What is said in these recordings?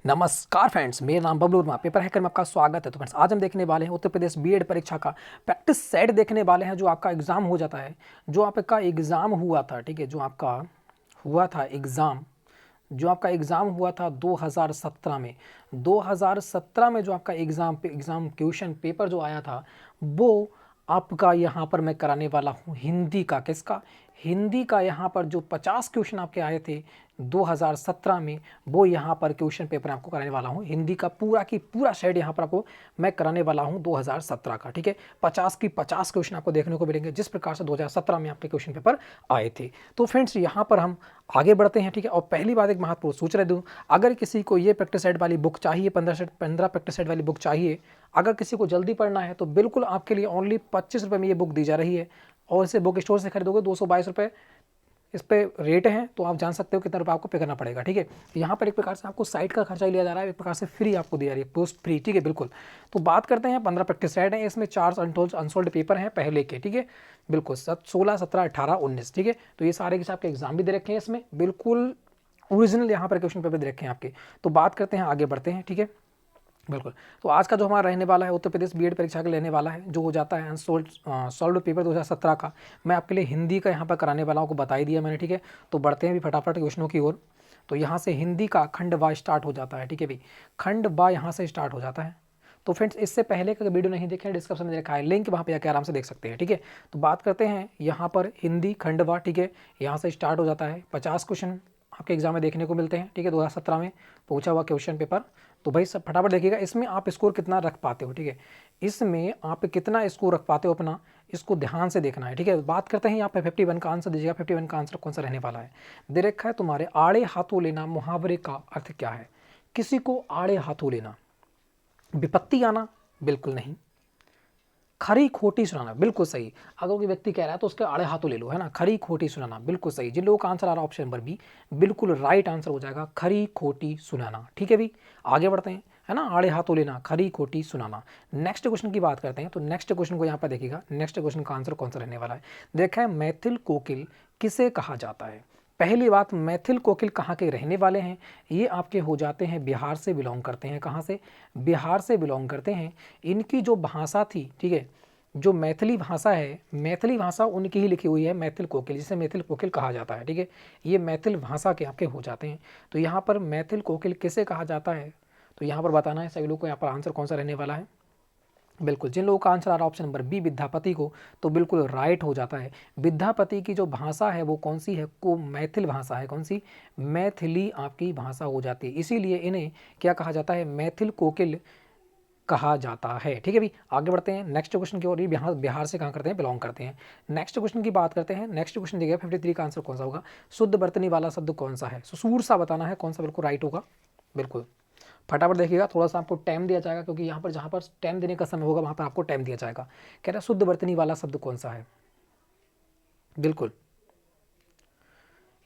नमस्कार फ्रेंड्स, मेरा नाम बबलू वर्मा, पेपर हैकर में आपका स्वागत है। तो फ्रेंड्स, आज हम देखने वाले हैं उत्तर प्रदेश बीएड परीक्षा का प्रैक्टिस सेट देखने वाले हैं, जो आपका एग्ज़ाम हो जाता है, जो आपका एग्ज़ाम हुआ था, ठीक है, जो आपका हुआ था एग्ज़ाम, जो आपका एग्ज़ाम हुआ था 2017 में। 2017 में जो आपका एग्ज़ाम क्वेश्चन पेपर जो आया था, वो आपका यहाँ पर मैं कराने वाला हूँ हिंदी का। किसका? हिंदी का। यहाँ पर जो 50 क्वेश्चन आपके आए थे 2017 में, वो यहाँ पर क्वेश्चन पेपर आपको कराने वाला हूँ हिंदी का। पूरा की पूरा सेट यहाँ पर आपको मैं कराने वाला हूँ 2017 का, ठीक है। 50 की 50 क्वेश्चन आपको देखने को मिलेंगे, जिस प्रकार से 2017 में आपके क्वेश्चन पेपर आए थे। तो फ्रेंड्स, यहाँ पर हम आगे बढ़ते हैं, ठीक है। और पहली बात एक महत्वपूर्ण सूचना दूँ, अगर किसी को ये प्रैक्टिस सेट वाली बुक चाहिए, 15 प्रैक्टिस सेट वाली बुक चाहिए, अगर किसी को जल्दी पढ़ना है, तो बिल्कुल आपके लिए ओनली 25 रुपये में ये बुक दी जा रही है। और इसे बुक स्टोर से खरीदोगे 222 रुपये इस पे रेट है, तो आप जान सकते हो कितना रुपये आपको पे करना पड़ेगा, ठीक है। तो यहाँ पर एक प्रकार से आपको साइट का खर्चा लिया जा रहा है, एक प्रकार से फ्री आपको दी जा रही है, पोस्ट फ्री, ठीक है, बिल्कुल। तो बात करते हैं, 15 प्रैक्टिस सेट है, इसमें 4 अनसोल्ड पेपर हैं पहले के, ठीक है, बिल्कुल 16, 17, 18, 19, ठीक है। तो ये सारे के आपके एग्जाम भी दे रखे हैं इसमें, बिल्कुल ओरिजिनल यहाँ पर क्वेश्चन पेपर दे रखे हैं आपके। तो बात करते हैं, आगे बढ़ते हैं, ठीक है, बिल्कुल। तो आज का जो हमारा रहने वाला है उत्तर प्रदेश बीएड परीक्षा के लेने वाला है, जो हो जाता है सॉल्व पेपर 2017 का, मैं आपके लिए हिंदी का यहाँ पर कराने वाला हूँ, को बता ही दिया मैंने, ठीक है। तो बढ़ते हैं भी फटाफट क्वेश्चनों की ओर। तो यहाँ से हिंदी का खंड बा स्टार्ट हो जाता है, ठीक है भाई, खंड बा यहाँ से स्टार्ट हो जाता है। तो फ्रेंड्स, इससे पहले का वीडियो नहीं देखे, डिस्क्रिप्शन में देखा है लिंक, वहाँ पे जाकर आराम से देख सकते हैं, ठीक है। तो बात करते हैं यहाँ पर हिंदी खंड बा, ठीक है, यहाँ से स्टार्ट हो जाता है। 50 क्वेश्चन आपके एग्जाम में देखने को मिलते हैं, ठीक है, 2017 में पूछा हुआ क्वेश्चन पेपर। तो भाई सब फटाफट देखिएगा, इसमें आप स्कोर कितना रख पाते हो, ठीक है, इसमें आप कितना स्कोर रख पाते हो अपना, इसको ध्यान से देखना है, ठीक है। बात करते हैं यहाँ पे 51 का आंसर दीजिएगा। 51 का आंसर कौन सा रहने वाला है? दे रखा है तुम्हारे, आड़े हाथों लेना मुहावरे का अर्थ क्या है? किसी को आड़े हाथों लेना, विपत्ति आना, बिल्कुल नहीं। खरी खोटी सुनाना, बिल्कुल सही। अगर कोई व्यक्ति कह रहा है तो उसके आड़े हाथों ले लो, है ना। खरी खोटी सुनाना, बिल्कुल सही। जिन लोगों का आंसर आ रहा है ऑप्शन नंबर बी, बिल्कुल राइट आंसर हो जाएगा, खरी खोटी सुनाना, ठीक है भी। आगे बढ़ते हैं, है ना, आड़े हाथों लेना, खरी खोटी सुनाना। नेक्स्ट क्वेश्चन की बात करते हैं, तो नेक्स्ट क्वेश्चन को यहाँ पर देखिएगा, नेक्स्ट क्वेश्चन का आंसर कौन सा रहने वाला है। देखा है, मैथिल कोकिल किसे कहा जाता है? पहली बात, मैथिल कोकिल कहाँ के रहने वाले हैं? ये आपके हो जाते हैं, बिहार से बिलोंग करते हैं। कहाँ से? बिहार से बिलोंग करते हैं। इनकी जो भाषा थी, ठीक है, जो मैथिली भाषा है, मैथिली भाषा उनकी ही लिखी हुई है, मैथिल कोकिल, जिसे मैथिल कोकिल कहा जाता है, ठीक है। ये मैथिल भाषा के आपके हो जाते हैं। तो यहाँ पर मैथिल कोकिल किसे कहा जाता है, तो यहाँ पर बताना है सभी लोग को, यहाँ पर आंसर कौन सा रहने वाला है। बिल्कुल, जिन लोगों का आंसर आ रहा है ऑप्शन नंबर बी, विद्यापति को, तो बिल्कुल राइट हो जाता है। विद्यापति की जो भाषा है वो कौन सी है? को मैथिल भाषा है। कौन सी? मैथिली आपकी भाषा हो जाती है, इसीलिए इन्हें क्या कहा जाता है? मैथिल कोकिल कहा जाता है, ठीक है भी। आगे बढ़ते हैं नेक्स्ट क्वेश्चन की ओर। ये बिहार बिहार से कहाँ करते हैं? बिलोंग करते हैं। नेक्स्ट क्वेश्चन की बात करते हैं। नेक्स्ट क्वेश्चन देखिए, 53 का आंसर कौन सा होगा? शुद्ध बर्तनी वाला शब्द कौन सा है? सुसूर सा बताना है कौन सा बिल्कुल राइट होगा, बिल्कुल फटाफट देखिएगा। थोड़ा सा आपको टाइम दिया जाएगा, क्योंकि यहाँ पर जहाँ पर टाइम देने का समय होगा वहाँ पर आपको टाइम दिया जाएगा। कह रहा है शुद्ध बर्तनी वाला शब्द कौन सा है? बिल्कुल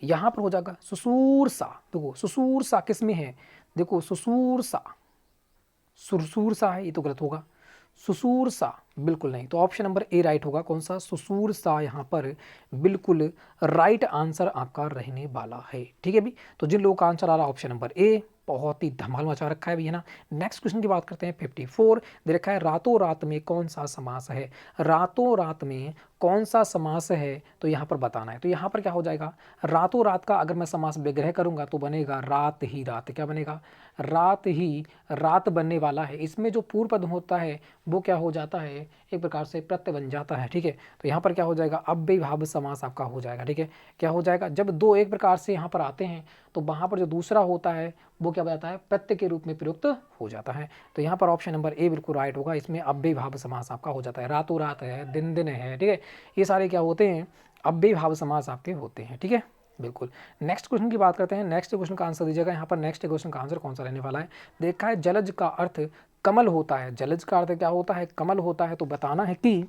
यहाँ पर हो जाएगा सुसूर सा। देखो सुसूर सा किस में है? देखो सुसूर सा, सुरसूर सा है, ये तो गलत होगा। सुसूर सा बिल्कुल नहीं, तो ऑप्शन नंबर ए राइट होगा। कौन सा? सुसूर सा यहाँ पर बिल्कुल राइट आंसर आपका रहने वाला है, ठीक है भी। तो जिन लोगों का आंसर आ रहा है ऑप्शन नंबर ए, बहुत ही धमाल मचा रखा है भी, है ना। नेक्स्ट क्वेश्चन की बात करते हैं। 54 दे रखा है, रातों रात में कौन सा समास है? रातों रात में कौन सा समास है, तो यहाँ पर बताना है। तो यहाँ पर क्या हो जाएगा? रातों रात का अगर मैं समास विग्रह करूँगा तो बनेगा रात ही रात। क्या बनेगा? रात ही रात बनने वाला है। इसमें जो पूर्व पद होता है वो क्या हो जाता है? एक प्रकार से प्रत्यय बन जाता है, ठीक है। तो यहाँ पर क्या हो जाएगा? अव्ययीभाव समास आपका हो जाएगा, ठीक है। क्या हो जाएगा? जब दो एक प्रकार से यहाँ पर आते हैं तो वहाँ पर जो दूसरा होता है वो क्या बताता है? प्रत्यय के रूप में प्रयुक्त हो जाता है। तो यहाँ पर ऑप्शन नंबर ए बिल्कुल राइट होगा। इसमें अव्ययीभाव समास आपका हो जाता है। रातों रात है, दिन दिन है, ठीक है, ये सारे क्या होते हैं? अव्ययीभाव समास आपके होते हैं, ठीक है, बिल्कुल। नेक्स्ट क्वेश्चन की बात करते हैं। नेक्स्ट क्वेश्चन का आंसर दीजिएगा। यहाँ पर नेक्स्ट क्वेश्चन का आंसर कौन सा रहने वाला है? देखा है, जलज का अर्थ कमल होता है। जलज का अर्थ क्या होता है? कमल होता है। तो बताना है कि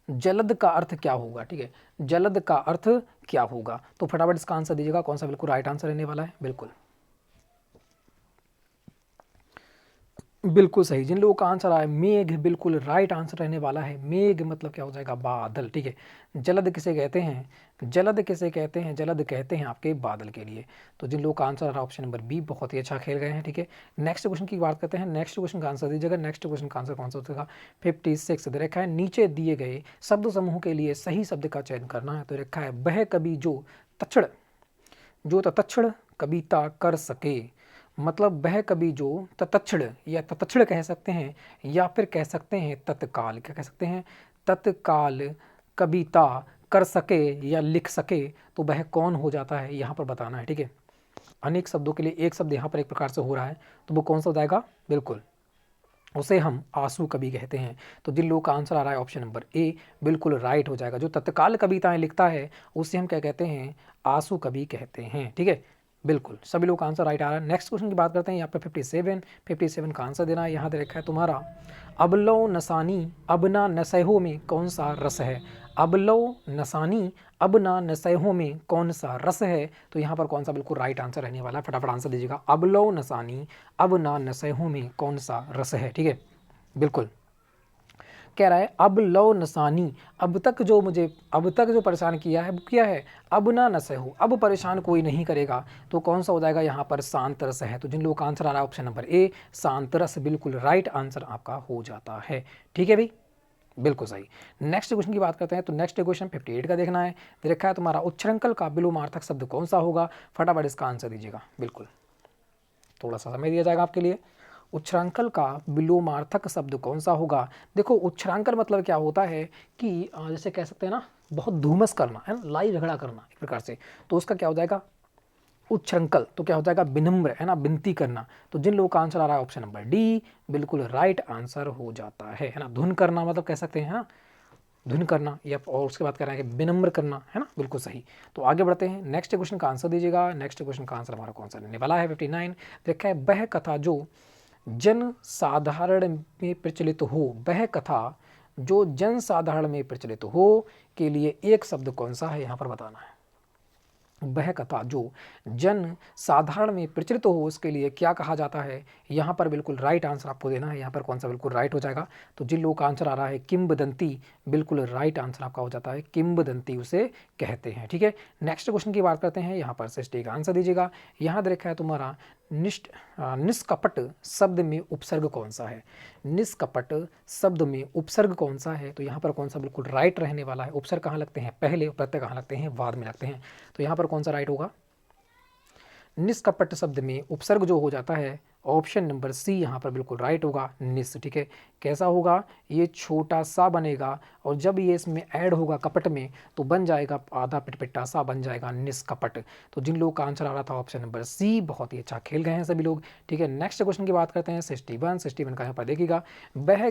जलद का अर्थ क्या होगा, ठीक है, जलद का अर्थ क्या होगा। तो फटाफट इसका आंसर दीजिएगा, कौन सा बिल्कुल राइट आंसर रहने वाला है, बिल्कुल बिल्कुल सही। जिन लोगों का आंसर आया मेघ, बिल्कुल राइट आंसर रहने वाला है। मेघ मतलब क्या हो जाएगा? बादल, ठीक है। जलद किसे कहते हैं? जलद किसे कहते हैं? जलद कहते हैं आपके बादल के लिए। तो जिन लोगों का आंसर आ रहा है ऑप्शन नंबर बी, बहुत ही अच्छा खेल गए हैं, ठीक है। नेक्स्ट क्वेश्चन की बात करते हैं। नेक्स्ट क्वेश्चन का आंसर दीजिएगा। नेक्स्ट क्वेश्चन का आंसर कौन सा होगा? 56 दे रखा है। नीचे दिए गए शब्द समूह के लिए सही शब्द का चयन करना है। तो रखा है वह कवि तत्क्षण जो तत्क्षण कविता कर सके। मतलब वह कवि जो तत्क्षण या तत्क्षण कह सकते हैं, या फिर कह सकते हैं तत्काल, क्या कह सकते हैं? तत्काल कविता कर सके या लिख सके, तो वह कौन हो जाता है यहाँ पर बताना है, ठीक है। अनेक शब्दों के लिए एक शब्द यहाँ पर एक प्रकार से हो रहा है, तो वो कौन सा हो जाएगा? बिल्कुल उसे हम आंसू कवि कहते हैं। तो जिन लोगों का आंसर आ रहा है ऑप्शन नंबर ए, बिल्कुल राइट हो जाएगा। जो तत्काल कविताएं लिखता है उसे हम क्या कहते हैं? आंसू कवि कहते हैं, ठीक है। बिल्कुल सभी लोग का आंसर राइट आ रहा है। नेक्स्ट क्वेश्चन की बात करते हैं। यहाँ पे 57 का आंसर देना है। यहाँ दे रखा है तुम्हारा अबलो नसानी अबना नसैहो में कौन सा रस है? अबलो नसानी अबना नसैहो में कौन सा रस है? तो यहाँ पर कौन सा बिल्कुल राइट आंसर रहने वाला है? फटाफट आंसर दीजिएगा। अबलो नसानी अबना नसैहो में कौन सा रस है, ठीक है। बिल्कुल कह रहा है अब लो नसानी, अब तक जो परेशान किया है वो किया है, अब ना नशे हो, अब परेशान कोई नहीं करेगा। तो कौन सा हो जाएगा यहाँ पर? शांत रस है। तो जिन लोगों का आंसर आ रहा है ऑप्शन नंबर ए, शांत रस, बिल्कुल राइट आंसर आपका हो जाता है, ठीक है भाई, बिल्कुल सही। नेक्स्ट क्वेश्चन की बात करते हैं। तो नेक्स्ट क्वेश्चन 58 का देखना है। देखा है तुम्हारा उच्छृंखल का विलोमार्थक शब्द कौन सा होगा? फटाफट इसका आंसर दीजिएगा। बिल्कुल थोड़ा सा समय दिया जाएगा आपके लिए। उच्छ्रांकल का विलोमार्थक शब्द कौन सा होगा? देखो उच्छ्रांकल मतलब क्या होता है कि जैसे कह सकते हैं ना, बहुत धूमस करना है ना, लड़ाई झगड़ा करना एक प्रकार से, तो उसका क्या हो जाएगा? उच्छ्रंखल। तो क्या हो जाएगा? विनम्र, है ना, विनती करना। तो जिन लोगों का आंसर आ रहा है ऑप्शन नंबर डी, बिल्कुल राइट आंसर हो जाता है ना। धुन करना मतलब कह सकते हैं, हाँ, धुन करना, या और उसके बाद कह रहे हैं कि विनम्र करना, है ना, बिल्कुल सही। तो आगे बढ़ते हैं। नेक्स्ट क्वेश्चन का आंसर दीजिएगा। नेक्स्ट क्वेश्चन का आंसर हमारा कौन सा रहने वाला है? 59 देखा है वह कथा जो जन साधारण में प्रचलित हो, वह कथा जो जन साधारण में प्रचलित हो के लिए एक शब्द कौन सा है यहाँ पर बताना है। वह कथा जो जन साधारण में प्रचलित हो उसके लिए क्या कहा जाता है? यहाँ पर बिल्कुल राइट आंसर आपको देना है। यहाँ पर कौन सा बिल्कुल राइट हो जाएगा? तो जिन लोगों का आंसर आ रहा है किंवदंती, बिल्कुल राइट आंसर आपका हो जाता है, किंवदंती उसे कहते हैं, ठीक है। नेक्स्ट क्वेश्चन की बात करते हैं। यहाँ पर से का आंसर दीजिएगा। यहाँ दे रखा है तुम्हारा निष्कपट शब्द में उपसर्ग कौन सा है? निष्कपट शब्द में उपसर्ग कौन सा है? तो यहाँ पर कौन सा बिल्कुल राइट रहने वाला है? उपसर्ग कहाँ लगते हैं? पहले, प्रत्यय कहाँ लगते हैं? बाद में लगते हैं। तो यहाँ पर कौन सा राइट होगा? निष्कपट शब्द में उपसर्ग जो हो जाता है, ऑप्शन नंबर सी यहाँ पर बिल्कुल राइट होगा, निस, ठीक है। कैसा होगा? ये छोटा सा बनेगा और जब ये इसमें ऐड होगा कपट में तो बन जाएगा आधा पिटपिटा सा, बन जाएगा निष्कपट। तो जिन लोगों का आंसर आ रहा था ऑप्शन नंबर सी, बहुत ही अच्छा खेल गए हैं सभी लोग, ठीक है। नेक्स्ट क्वेश्चन की बात करते हैं। 61 का यहाँ पर देखिएगा, वह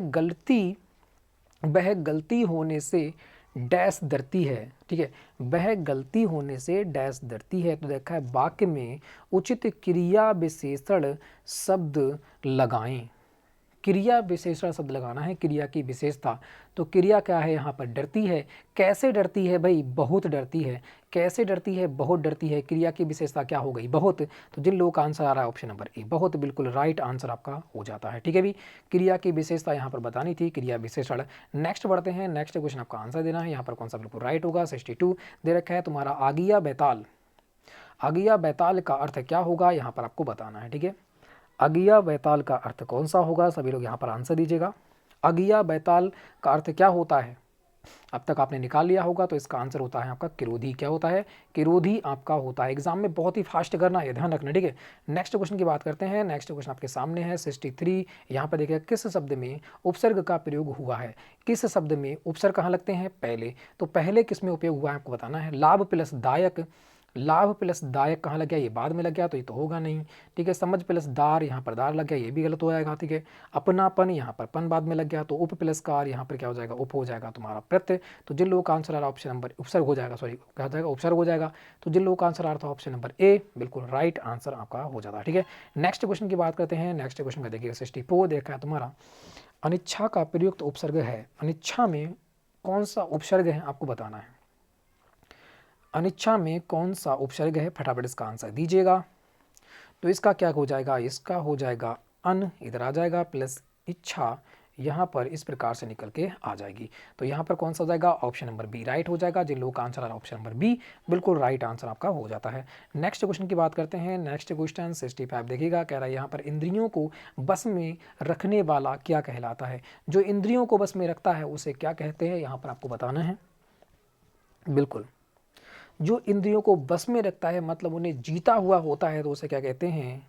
गलती होने से डैश डरती है, ठीक है। वह गलती होने से डैश डरती है। तो देखा है वाक्य में उचित क्रिया विशेषण शब्द लगाएं। क्रिया विशेषण शब्द लगाना है, क्रिया की विशेषता। तो क्रिया क्या है यहाँ पर? डरती है। कैसे डरती है भाई? बहुत डरती है। कैसे डरती है? बहुत डरती है। क्रिया की विशेषता क्या हो गई? बहुत। तो जिन लोगों का आंसर आ रहा है ऑप्शन नंबर ए, बहुत, बिल्कुल राइट आंसर आपका हो जाता है, ठीक है भी। क्रिया की विशेषता यहाँ पर बतानी थी, क्रिया विशेषण। नेक्स्ट बढ़ते हैं। नेक्स्ट क्वेश्चन आपका आंसर देना है। यहाँ पर कौन सा बिल्कुल राइट होगा? 62 दे रखा है तुम्हारा आगिया बैताल। आगिया बैताल का अर्थ क्या होगा? यहाँ पर आपको बताना है, ठीक है। अगिया बैताल का अर्थ कौन सा होगा? सभी लोग यहाँ पर आंसर दीजिएगा। अगिया बैताल का अर्थ क्या होता है? अब तक आपने निकाल लिया होगा। तो इसका आंसर होता है आपका किरोधी। क्या होता है? किरोधी आपका होता है। एग्जाम में बहुत ही फास्ट करना है, ध्यान रखना, ठीक है। नेक्स्ट क्वेश्चन की बात करते हैं। नेक्स्ट क्वेश्चन आपके सामने है 63। यहाँ पर देखिए किस शब्द में उपसर्ग का प्रयोग हुआ है? किस शब्द में उपसर्ग कहाँ लगते हैं? पहले। तो पहले किस में उपयोग हुआ है आपको बताना है। लाभ प्लस दायक, लाभ प्लस दायक कहाँ लग गया? ये बाद में लग गया, तो ये तो होगा नहीं, ठीक है। समझ प्लस दार, यहाँ पर दार लग गया, ये भी गलत हो जाएगा, ठीक है। अपनापन, यहाँ पर पन बाद में लग गया, तो उप प्लस कार, यहाँ पर क्या हो जाएगा? उप हो जाएगा तुम्हारा प्रत्यय। तो जिन लोगों का आंसर आ रहा है ऑप्शन नंबर उपसर्ग हो जाएगा, सॉरी क्या हो जाएगा? उपसर्ग हो जाएगा। तो जिन लोगों का आंसर आ रहा था ऑप्शन नंबर ए, बिल्कुल राइट आंसर आपका हो जाता है, ठीक है। नेक्स्ट क्वेश्चन की बात करते हैं। नेक्स्ट क्वेश्चन का देखिएगा 64 देखा है तुम्हारा, अनिच्छा का प्रयुक्त उपसर्ग है। अनिच्छा में कौन सा उपसर्ग है आपको बताना है। अनिच्छा में कौन सा उपसर्ग है? फटाफट इसका आंसर दीजिएगा। तो इसका क्या हो जाएगा? इसका हो जाएगा अन इधर आ जाएगा प्लस इच्छा यहाँ पर इस प्रकार से निकल के आ जाएगी। तो यहाँ पर कौन सा हो जाएगा, ऑप्शन नंबर बी राइट हो जाएगा। जिन लोगों का आंसर आ रहा है ऑप्शन नंबर बी बिल्कुल राइट आंसर आपका हो जाता है। नेक्स्ट क्वेश्चन की बात करते हैं। नेक्स्ट क्वेश्चन 65 देखिएगा, कह रहा है यहाँ पर इंद्रियों को बस में रखने वाला क्या कहलाता है। जो इंद्रियों को बस में रखता है उसे क्या कहते हैं, यहाँ पर आपको बताना है। बिल्कुल, जो इंद्रियों को बस में रखता है मतलब उन्हें जीता हुआ होता है तो उसे क्या कहते हैं,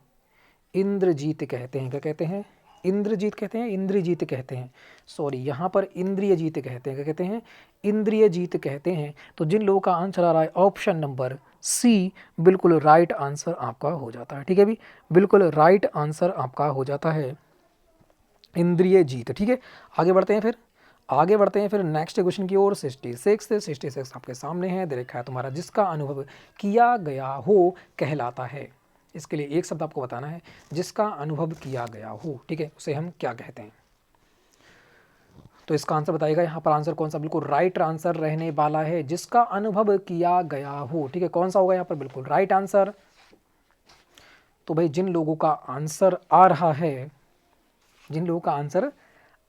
इंद्रजीत कहते हैं। क्या कहते हैं, इंद्रजीत कहते हैं, इंद्रजीत कहते हैं, सॉरी यहाँ पर इंद्रियजीत कहते हैं। क्या कहते हैं, इंद्रियजीत कहते हैं। तो जिन लोगों का आंसर आ रहा है ऑप्शन नंबर सी बिल्कुल राइट आंसर आपका हो जाता है। ठीक है भी, बिल्कुल राइट आंसर आपका हो जाता है इंद्रियजीत। ठीक है, आगे बढ़ते हैं फिर नेक्स्ट क्वेश्चन की ओर। 66 आपके सामने है, दे रखा है तुम्हारा जिसका अनुभव किया गया हो कहलाता है। इसके लिए एक शब्द आपको बताना है, जिसका अनुभव किया गया हो, ठीक है, उसे हम क्या कहते हैं। तो इसका आंसर बताइएगा। यहाँ पर आंसर कौन सा बिल्कुल राइट आंसर रहने वाला है, जिसका अनुभव किया गया हो। ठीक है, कौन सा होगा यहाँ पर बिल्कुल राइट आंसर। तो भाई जिन लोगों का आंसर आ रहा है, जिन लोगों का आंसर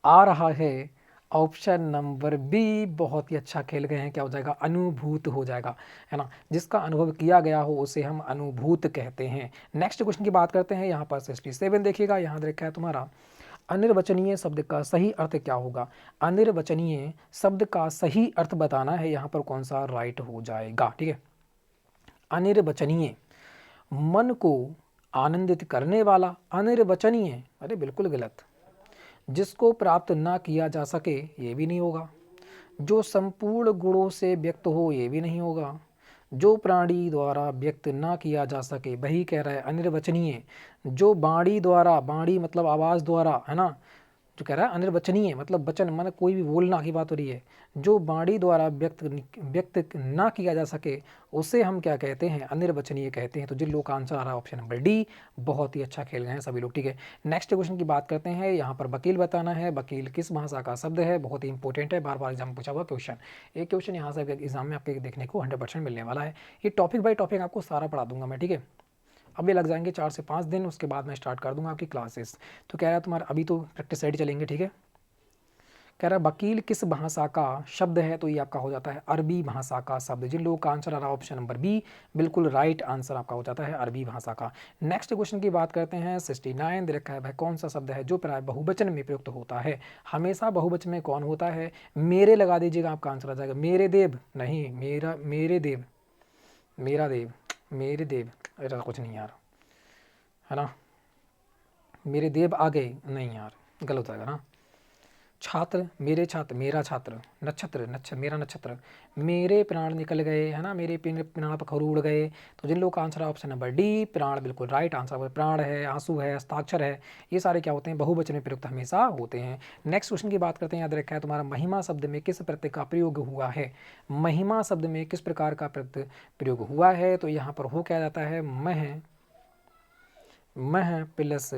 आ रहा है ऑप्शन नंबर बी, बहुत ही अच्छा खेल गए हैं। क्या हो जाएगा, अनुभूत हो जाएगा, है ना। जिसका अनुभव किया गया हो उसे हम अनुभूत कहते हैं। नेक्स्ट क्वेश्चन की बात करते हैं। यहाँ पर 67 देखिएगा, यहाँ देखा है तुम्हारा अनिर्वचनीय शब्द का सही अर्थ क्या होगा। अनिर्वचनीय शब्द का सही अर्थ बताना है, यहाँ पर कौन सा राइट हो जाएगा। ठीक है, अनिर्वचनीय मन को आनंदित करने वाला, अनिर्वचनीय, अरे बिल्कुल गलत। जिसको प्राप्त ना किया जा सके ये भी नहीं होगा। जो संपूर्ण गुणों से व्यक्त हो ये भी नहीं होगा। जो प्राणी द्वारा व्यक्त ना किया जा सके वही कह रहा है अनिर्वचनीय। जो वाणी द्वारा, वाणी मतलब आवाज़ द्वारा, है ना, जो कह रहा है अनिर्वचनीय मतलब वचन मन कोई भी बोलना की बात हो रही है। जो वाणी द्वारा व्यक्त ना किया जा सके उसे हम क्या कहते हैं, अनिर्वचनीय कहते हैं। तो जिन लोग का आंसर आ रहा है ऑप्शन नंबर डी, बहुत ही अच्छा खेल गए हैं सभी लोग। ठीक है, नेक्स्ट क्वेश्चन की बात करते हैं। यहाँ पर वकील बताना है, वकील किस भाषा का शब्द है, बहुत ही इंपॉर्टेंट है, बार बार एग्जाम में पूछा हुआ क्वेश्चन। एक क्वेश्चन यहाँ से एग्जाम में आपके देखने को 100% मिलने वाला है। ये टॉपिक बाई टॉपिक आपको सारा पढ़ा दूंगा मैं। ठीक है, अभी लग जाएंगे 4 से 5 दिन, उसके बाद मैं स्टार्ट कर दूंगा आपकी क्लासेस। तो कह रहा है तुम्हारा अभी तो प्रैक्टिस साइड चलेंगे। ठीक है, कह रहा है वकील किस भाषा का शब्द है, तो ये आपका हो जाता है अरबी भाषा का शब्द। जिन लोगों का आंसर आ रहा है ऑप्शन नंबर बी, बिल्कुल राइट आंसर आपका हो जाता है अरबी भाषा का। नेक्स्ट क्वेश्चन की बात करते हैं। 69 दे रखा है, भाई कौन सा शब्द है जो प्राय बहुवचन में प्रयुक्त होता है। हमेशा बहुवचन में कौन होता है, मेरे लगा दीजिएगा, आपका आंसर आ जाएगा मेरे देव, नहीं मेरा, मेरे देव, मेरा देव, मेरे देव, ऐसा कुछ नहीं यार, है ना, मेरे देव आ गए, नहीं यार गलत हो जाएगा ना। छात्र, मेरे छात्र, मेरा छात्र, नक्षत्र, मेरा नक्षत्र, मेरे प्राण निकल गए, है ना, मेरे प्राण पखरू उड़ गए। तो जिन लोगों का आंसर है ऑप्शन नंबर डी, प्राण बिल्कुल राइट आंसर। प्राण है, आंसू है, हस्ताक्षर है, ये सारे क्या होते हैं, बहुवचन में प्रयुक्त हमेशा होते हैं। नेक्स्ट क्वेश्चन की बात करते हैं। याद रखा है तुम्हारा महिमा शब्द में किस प्रत्यय का प्रयोग हुआ है। महिमा शब्द में किस प्रकार का प्रत्यय प्रयोग हुआ है, तो यहाँ पर हो क्या जाता है, मह प्लस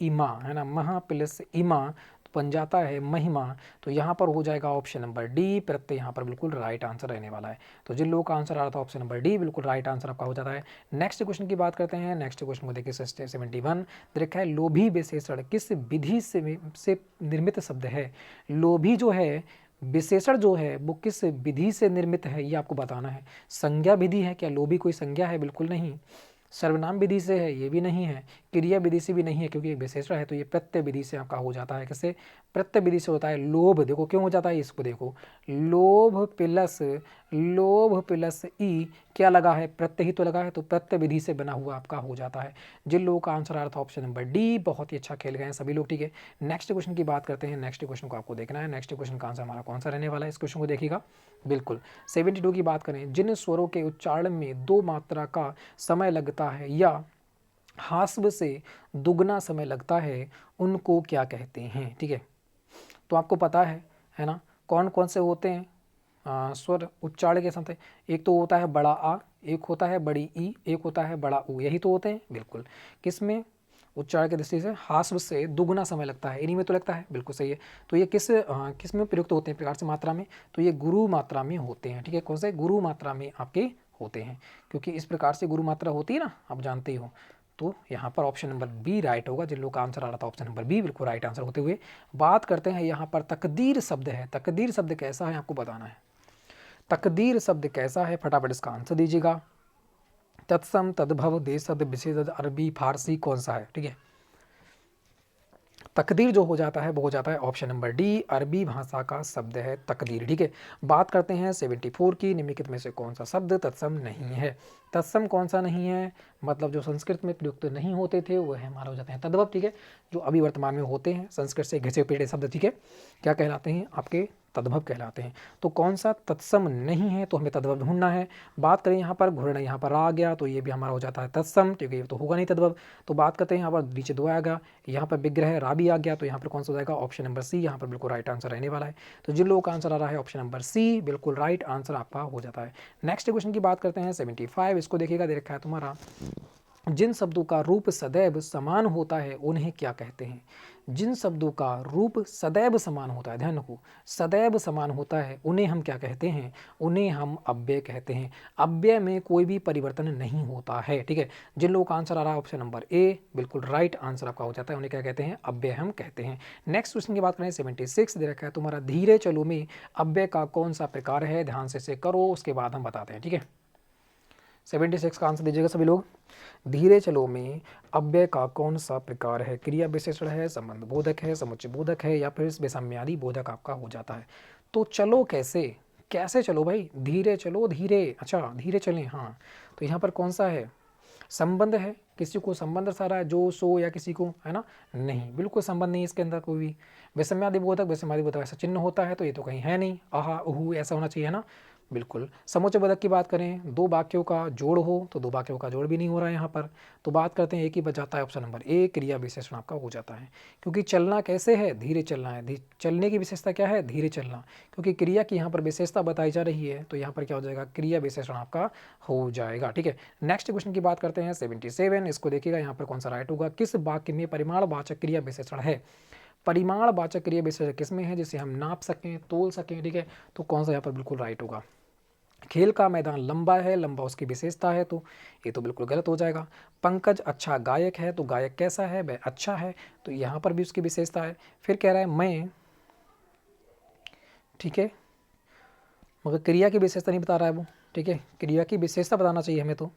इमा, है ना, महा प्लस इमा बन जाता है महिमा। तो यहाँ पर हो जाएगा ऑप्शन नंबर डी, प्रत्यय यहाँ पर बिल्कुल राइट आंसर रहने वाला है। तो जिन लोगों का आंसर आ रहा था ऑप्शन नंबर डी, बिल्कुल राइट आंसर आपका हो जाता है। नेक्स्ट क्वेश्चन की बात करते हैं। नेक्स्ट क्वेश्चन को देखिए 71 देखा है, लोभी विशेषण किस विधि से निर्मित शब्द है। लोभी जो है विशेषण जो है वो किस विधि से निर्मित है, ये आपको बताना है। संज्ञा विधि है क्या, लोभी कोई संज्ञा है, बिल्कुल नहीं। सर्वनाम विधि से है, ये भी नहीं है। क्रिया विधि से भी नहीं है, क्योंकि विशेषण है। तो ये प्रत्यय विधि से आपका हो जाता है। कैसे, प्रत्यय विधि से होता है। लोभ देखो क्यों हो जाता है, इसको देखो, लोभ प्लस ई क्या लगा है, प्रत्यय ही तो लगा है, तो प्रत्यय विधि से बना हुआ आपका हो जाता है। जिन लोगों का आंसर आ रहा था ऑप्शन नंबर डी, बहुत ही अच्छा खेल गए हैं सभी लोग। ठीक है, नेक्स्ट क्वेश्चन की बात करते हैं। नेक्स्ट क्वेश्चन को आपको देखना है। नेक्स्ट क्वेश्चन का आंसर हमारा कौन सा रहने वाला है, इस क्वेश्चन को देखिएगा। बिल्कुल 72 की बात करें, जिन स्वरों के उच्चारण में 2 मात्रा का समय लगता है या हास्व से दुगना समय लगता है, उनको क्या कहते हैं। ठीक है, तो आपको पता है ना, कौन कौन से होते हैं स्वर उच्चारण के साथ। एक तो होता है बड़ा आ, एक होता है बड़ी ई, एक होता है बड़ा ऊ, यही तो होते हैं। बिल्कुल, किसमें, उच्चारण की दृष्टि से हास्व से दुगना समय लगता है, इन्हीं में तो लगता है, बिल्कुल सही है। तो ये किस में प्रयुक्त होते हैं प्रकार से, मात्रा में, तो ये गुरु मात्रा में होते हैं। ठीक है, कौन से, गुरु मात्रा में आपके होते हैं, क्योंकि इस प्रकार से गुरु मात्रा होती है ना, आप जानते ही हो। तो यहाँ पर ऑप्शन नंबर बी राइट होगा। जिन लोग का आंसर आ रहा था ऑप्शन नंबर बी बिल्कुल राइट आंसर होते हुए बात करते हैं यहाँ पर तकदीर शब्द है। तकदीर शब्द कैसा है आपको बताना है। तकदीर शब्द कैसा है, फटाफट इसका आंसर दीजिएगा। तत्सम, तद्भव, देशद, विशेषद, अरबी, फारसी कौन सा है? ठीक है, तकदीर जो हो जाता है वो हो जाता है ऑप्शन नंबर डी, अरबी भाषा का शब्द है तकदीर। ठीक है, बात करते हैं 74 की, निम्नलिखित में से कौन सा शब्द तत्सम नहीं है? तत्सम कौन सा नहीं है, मतलब जो संस्कृत में प्रयुक्त नहीं होते थे वह हमारा हो जाते हैं तद्भव। ठीक है, जो अभी वर्तमान में होते हैं संस्कृत से घिसे पिटे शब्द, ठीक है, क्या कहलाते हैं आपके? तद्भव कहलाते हैं। तो कौन सा तत्सम नहीं है, तो हमें तद्भव ढूंढना है। बात करें यहाँ पर घूर्ण यहाँ पर आ गया तो ये भी हमारा हो जाता है तत्सम, क्योंकि ये तो होगा नहीं तद्भव। तो बात करते हैं यहाँ पर नीचे दो आ गया, यहाँ पर विग्रह राबी आ गया, तो यहाँ पर कौन सा हो जाएगा? ऑप्शन नंबर सी यहाँ पर बिल्कुल राइट आंसर रहने वाला है। तो जिन लोगों का आंसर आ रहा है ऑप्शन नंबर सी बिल्कुल राइट आंसर आपका हो जाता है। नेक्स्ट क्वेश्चन की बात करते हैं 75, इसको देखिएगा, दे रखा है तुम्हारा, जिन शब्दों का रूप सदैव समान होता है उन्हें क्या कहते हैं? जिन शब्दों का रूप सदैव समान होता है, ध्यान रखो, सदैव समान होता है, उन्हें हम क्या कहते हैं? उन्हें हम अव्यय कहते हैं। अव्यय में कोई भी परिवर्तन नहीं होता है। ठीक है, जिन लोगों का आंसर आ रहा है ऑप्शन नंबर ए बिल्कुल राइट आंसर आपका हो जाता है, उन्हें क्या कहते हैं? अव्यय हम कहते हैं। नेक्स्ट क्वेश्चन की बात करें 76 दे रखा है तुम्हारा, धीरे चलो में अव्यय का कौन सा प्रकार है? ध्यान से करो, उसके बाद हम बताते हैं। ठीक है, 76 का आंसर दीजिएगा सभी लोग। धीरे चलो में अव्यय का कौन सा प्रकार है? क्रिया विशेषण है, संबंध बोधक है, समुच्चय बोधक है, या फिर विषम्यादि बोधक आपका हो जाता है। तो चलो कैसे, कैसे चलो भाई? धीरे चलो, धीरे, अच्छा धीरे चलें, हाँ, तो यहाँ पर कौन सा है? संबंध है, किसी को संबंध सारा है, जो सो या किसी को, है ना? नहीं, बिल्कुल संबंध नहीं इसके अंदर कोई भी। विषम्यादि बोधक, विषम्यादि बोधक ऐसा चिन्ह होता है तो ये तो कहीं है नहीं, आहा उहू ऐसा होना चाहिए, है ना? बिल्कुल। समुच्चय बोधक की बात करें, दो वाक्यों का जोड़ हो, तो दो वाक्यों का जोड़ भी नहीं हो रहा है यहाँ पर। तो बात करते हैं एक ही बच जाता है ऑप्शन नंबर ए, क्रिया विशेषण आपका हो जाता है। क्योंकि चलना कैसे है? धीरे चलना है। चलने की विशेषता क्या है? धीरे चलना। क्योंकि क्रिया की यहाँ पर विशेषता बताई जा रही है तो यहाँ पर क्या हो जाएगा? क्रिया विशेषण आपका हो जाएगा। ठीक है, नेक्स्ट क्वेश्चन की बात करते हैं 77, इसको देखिएगा, यहाँ पर कौन सा राइट होगा? किस वाक्य में परिमाणवाचक क्रिया विशेषण है? परिमाणवाचक क्रिया विशेषण किसमें है जिसे हम नाप सकें, तोल सकें? ठीक है, तो कौन सा यहाँ पर बिल्कुल राइट होगा? खेल का मैदान लंबा है, लंबा उसकी विशेषता है, तो ये तो बिल्कुल गलत हो जाएगा। पंकज अच्छा गायक है, तो गायक कैसा है? वह अच्छा है, तो यहाँ पर भी उसकी विशेषता है। फिर कह रहा है मैं, ठीक है, मगर क्रिया की विशेषता नहीं बता रहा है वो। ठीक है, क्रिया की विशेषता बताना चाहिए हमें। तो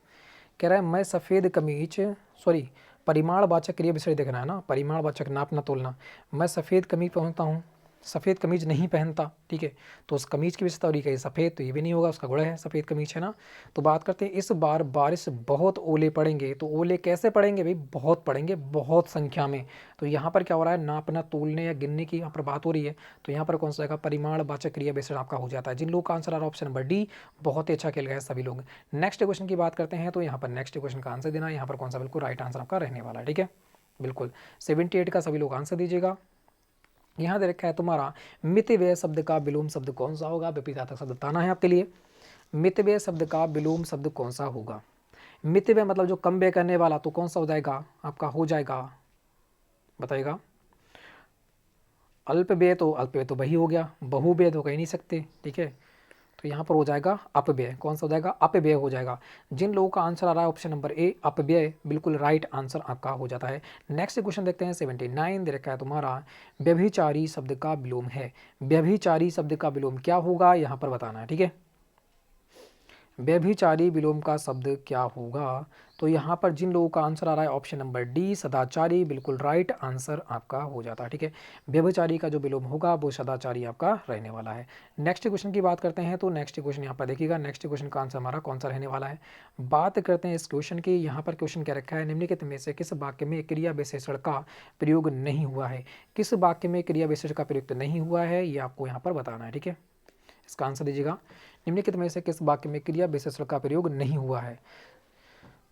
कह रहा है मैं सफ़ेद कमीज, सॉरी, परिमाणवाचक क्रिया विशेषण देखना है ना, परिमाणवाचक नापना तोलना। मैं सफ़ेद कमीज पहनता हूँ, सफ़ेद कमीज नहीं पहनता। ठीक है, तो उस कमीज की विशेषता, और ये कहीं सफ़ेद, तो ये भी नहीं होगा, उसका गुण है सफ़ेद कमीज, है ना? तो बात करते हैं, इस बार बारिश बहुत ओले पड़ेंगे, तो ओले कैसे पड़ेंगे भाई? बहुत पड़ेंगे, बहुत संख्या में। तो यहाँ पर क्या हो रहा है? नापना तोलने या गिनने की यहाँ पर बात हो रही है, तो यहाँ पर कौन सा परिमाणवाचक क्रिया विशेषण आपका हो जाता है। जिन लोग का आंसर आ रहा है ऑप्शन नंबर डी, बहुत ही अच्छा खेल गए सभी लोग। नेक्स्ट क्वेश्चन की बात करते हैं, तो यहाँ पर नेक्स्ट क्वेश्चन का आंसर देना, यहाँ पर कौन सा बिल्कुल राइट आंसर आपका रहने वाला है। ठीक है, बिल्कुल 78 का सभी लोग आंसर दीजिएगा। यहाँ दे रखा है तुम्हारा, मितव्यय शब्द का विलोम शब्द कौन सा होगा? विपरीतार्थक शब्द बताना है आपके लिए। मितव्यय शब्द का विलोम शब्द कौन सा होगा? मितव्यय मतलब जो कम व्यय करने वाला, तो कौन सा हो जाएगा आपका? हो जाएगा, बताइएगा। अल्पव्यय, तो अल्पव्यय तो वही हो गया, बहुव्यय तो कह नहीं सकते। ठीक है, तो यहाँ पर हो जाएगा अपव्यय। कौन सा हो जाएगा? अपव्यय हो जाएगा। जिन लोगों का आंसर आ रहा है ऑप्शन नंबर ए, अपव्यय, बिल्कुल राइट आंसर आपका हो जाता है। नेक्स्ट क्वेश्चन देखते हैं 79 दे रखा है तुम्हारा, व्यभिचारी शब्द का विलोम है। व्यभिचारी शब्द का विलोम क्या होगा यहाँ पर बताना है। ठीक है, व्यभिचारी विलोम का शब्द क्या होगा? तो यहाँ पर जिन लोगों का आंसर आ रहा है ऑप्शन नंबर डी, सदाचारी, बिल्कुल राइट आंसर आपका हो जाता है। ठीक है, व्यभिचारी का जो विलोम होगा वो सदाचारी आपका रहने वाला है। नेक्स्ट क्वेश्चन की बात करते हैं, तो नेक्स्ट क्वेश्चन यहाँ पर देखिएगा, नेक्स्ट क्वेश्चन का आंसर हमारा कौन सा रहने वाला है? बात करते हैं इस क्वेश्चन की। यहाँ पर क्वेश्चन क्या रखा है, निम्नलिखित में से किस वाक्य में क्रिया विशेषण का प्रयोग नहीं हुआ है? किस वाक्य में क्रिया विशेषण का प्रयुक्त नहीं हुआ है, ये आपको यहाँ पर बताना है। ठीक है, इसका आंसर दीजिएगा, निम्नलिखित में से किस वाक्य में क्रिया विशेषण का प्रयोग नहीं हुआ है?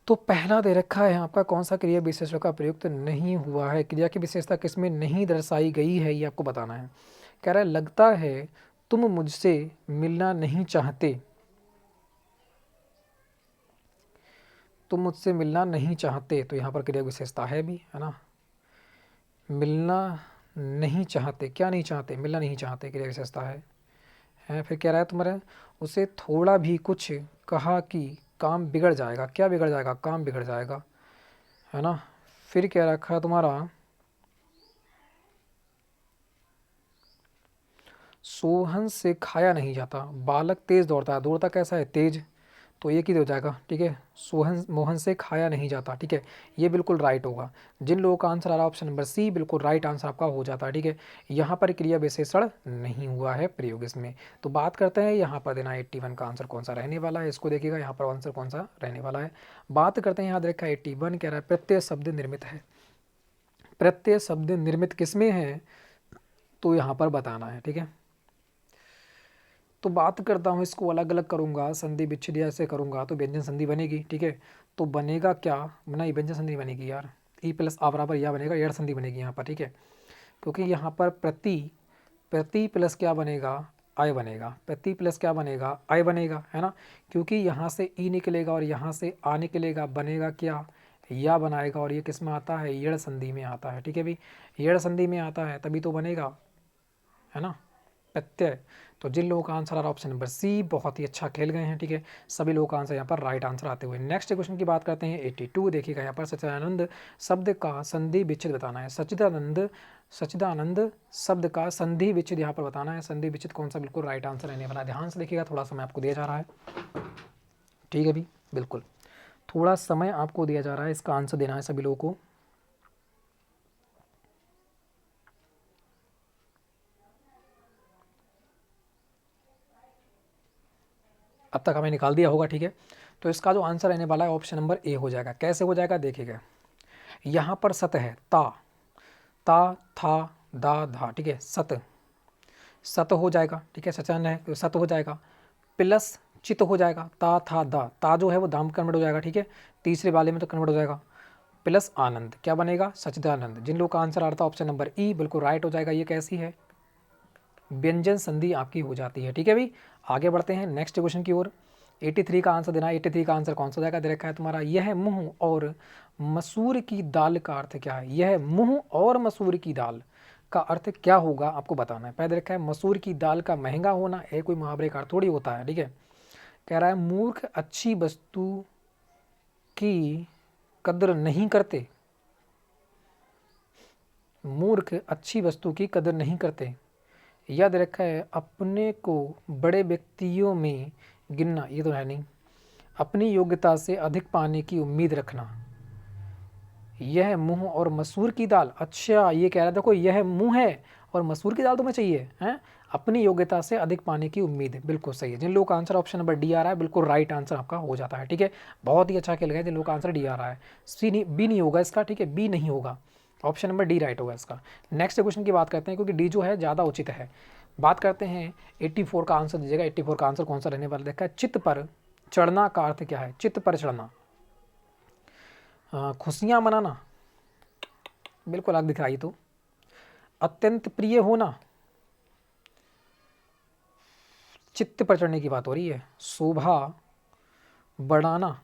तो पहला दे रखा है आपका, कौन सा क्रिया विशेषण का प्रयुक्त नहीं हुआ है? क्रिया की विशेषता किसमें नहीं दर्शाई गई है, ये आपको बताना है। कह रहा है लगता है तुम मुझसे मिलना नहीं चाहते, तुम मुझसे मिलना नहीं चाहते, तो यहाँ पर क्रिया विशेषता है भी, है ना? मिलना नहीं चाहते, क्या नहीं चाहते? मिलना नहीं चाहते, क्रिया विशेषता है। फिर कह रहा है तुम्हारे, उसे थोड़ा भी कुछ कहा कि काम बिगड़ जाएगा। क्या बिगड़ जाएगा? काम बिगड़ जाएगा, है ना। फिर क्या रखा है तुम्हारा, सोहन से खाया नहीं जाता, बालक तेज दौड़ता है, दौड़ता कैसा है, तेज, तो एक ही हो जाएगा, ठीक है। सोहन मोहन से खाया नहीं जाता, ठीक है, ये बिल्कुल राइट होगा। जिन लोगों का आंसर आ रहा है ऑप्शन नंबर सी, बिल्कुल राइट आंसर आपका हो जाता है, ठीक है। यहाँ पर क्रिया विशेषण नहीं हुआ है प्रयोग इसमें। तो बात करते हैं यहाँ पर देना 81 का आंसर कौन सा रहने वाला है, इसको देखिएगा यहाँ पर आंसर कौन सा रहने वाला है। बात करते हैं, याद रखा 81 कह रहा है प्रत्यय शब्द निर्मित है, प्रत्यय शब्द निर्मित किसमें है, तो यहाँ पर बताना है, ठीक है। तो बात करता हूँ, इसको अलग अलग करूँगा, संधि विच्छेद ऐसे करूँगा तो व्यंजन संधि बनेगी, ठीक है। तो बनेगा क्या, नहीं व्यंजन संधि बनेगी यार, ई प्लस आ बराबर या बनेगा, एड़ संधि बनेगी यहाँ पर, ठीक है। क्योंकि यहाँ पर प्रति, प्रति प्लस क्या बनेगा, आय बनेगा, प्रति प्लस क्या बनेगा, आय बनेगा, है ना। क्योंकि यहाँ से ई निकलेगा और यहाँ से आ निकलेगा, बनेगा क्या, या बनाएगा, और ये किस में आता है, एड़ संधि में आता है, ठीक है भाई, एड़ संधि में आता है तभी तो बनेगा, है ना, प्रत्यय। तो जिन लोगों का आंसर आ रहा ऑप्शन नंबर सी, बहुत ही अच्छा खेल गए हैं, ठीक है, सभी लोगों का आंसर यहाँ पर राइट आंसर आते हुए। नेक्स्ट क्वेश्चन की बात करते हैं 82, देखिएगा यहाँ पर सच्चिदानंद शब्द का संधि विच्छेद बताना है, सच्चिदानंद, सच्चिदानंद शब्द का संधि विच्छेद यहाँ पर बताना है, संधि विच्छेद कौन सा, बिल्कुल राइट आंसर रहने वाला है। ध्यान से देखिएगा, थोड़ा समय आपको दिया जा रहा है, ठीक है भी, बिल्कुल थोड़ा समय आपको दिया जा रहा है, इसका आंसर देना है सभी लोगों को। अब तक हमें निकाल दिया होगा, ठीक है। तो इसका जो आंसर रहने वाला है ऑप्शन नंबर ए हो जाएगा। कैसे हो जाएगा देखिएगा, यहाँ पर सत है, ता, ता था दा धा, ठीक है, सत, सत हो जाएगा, ठीक है, सचन है तो सत हो जाएगा, प्लस चित हो जाएगा, ता था दा, ता जो है वो दाम कन्वर्ट हो जाएगा, ठीक है, तीसरे वाले में तो कन्वर्ट हो जाएगा, प्लस आनंद क्या बनेगा, सच्चिदानंद। जिन लोग का आंसर आ रहा था ऑप्शन नंबर ई, बिल्कुल राइट हो जाएगा। ये कैसी है, व्यंजन संधि आपकी हो जाती है, ठीक है भाई। आगे बढ़ते हैं नेक्स्ट क्वेश्चन की ओर। 83 का आंसर देना है, 83 का आंसर कौन सा जाएगा, दे रखा है तुम्हारा, यह मूंग और मसूर की दाल का अर्थ क्या है, यह मूंग और मसूर की दाल का अर्थ क्या होगा आपको बताना है। पहले रखा है मसूर की दाल का महंगा होना, है कोई मुहावरे का अर्थ थोड़ी होता है, ठीक है। कह रहा है मूर्ख अच्छी वस्तु की कदर नहीं करते, मूर्ख अच्छी वस्तु की कदर नहीं करते, याद रखा है अपने को बड़े व्यक्तियों में गिनना, ये तो है नहीं, अपनी योग्यता से अधिक पाने की उम्मीद रखना, यह मूंग और मसूर की दाल, अच्छा ये कह रहा देखो यह मूंग है और मसूर की दाल तुम्हें चाहिए हैं, अपनी योग्यता से अधिक पाने की उम्मीद, बिल्कुल सही है। जिन लोगों का आंसर ऑप्शन नंबर डी आ रहा है, बिल्कुल राइट आंसर आपका हो जाता है, ठीक है, बहुत ही अच्छा खेल गया जिन लोगों का आंसर डी आ रहा है। सी नहीं, बी नहीं होगा इसका, ठीक है, बी नहीं होगा, ऑप्शन नंबर डी राइट होगा इसका। नेक्स्ट क्वेश्चन की बात करते हैं, क्योंकि डी जो है ज़्यादा उचित है। बात करते हैं 84 का आंसर दीजिएगा, 84 का आंसर कौन सा रहने वाला देखा है, चित्त पर चढ़ना का अर्थ क्या है, चित्त पर चढ़ना, खुशियाँ मनाना, बिल्कुल आग दिख रहा है, तो अत्यंत प्रिय होना, चित्त पर चढ़ने की बात हो रही है, शोभा बढ़ाना,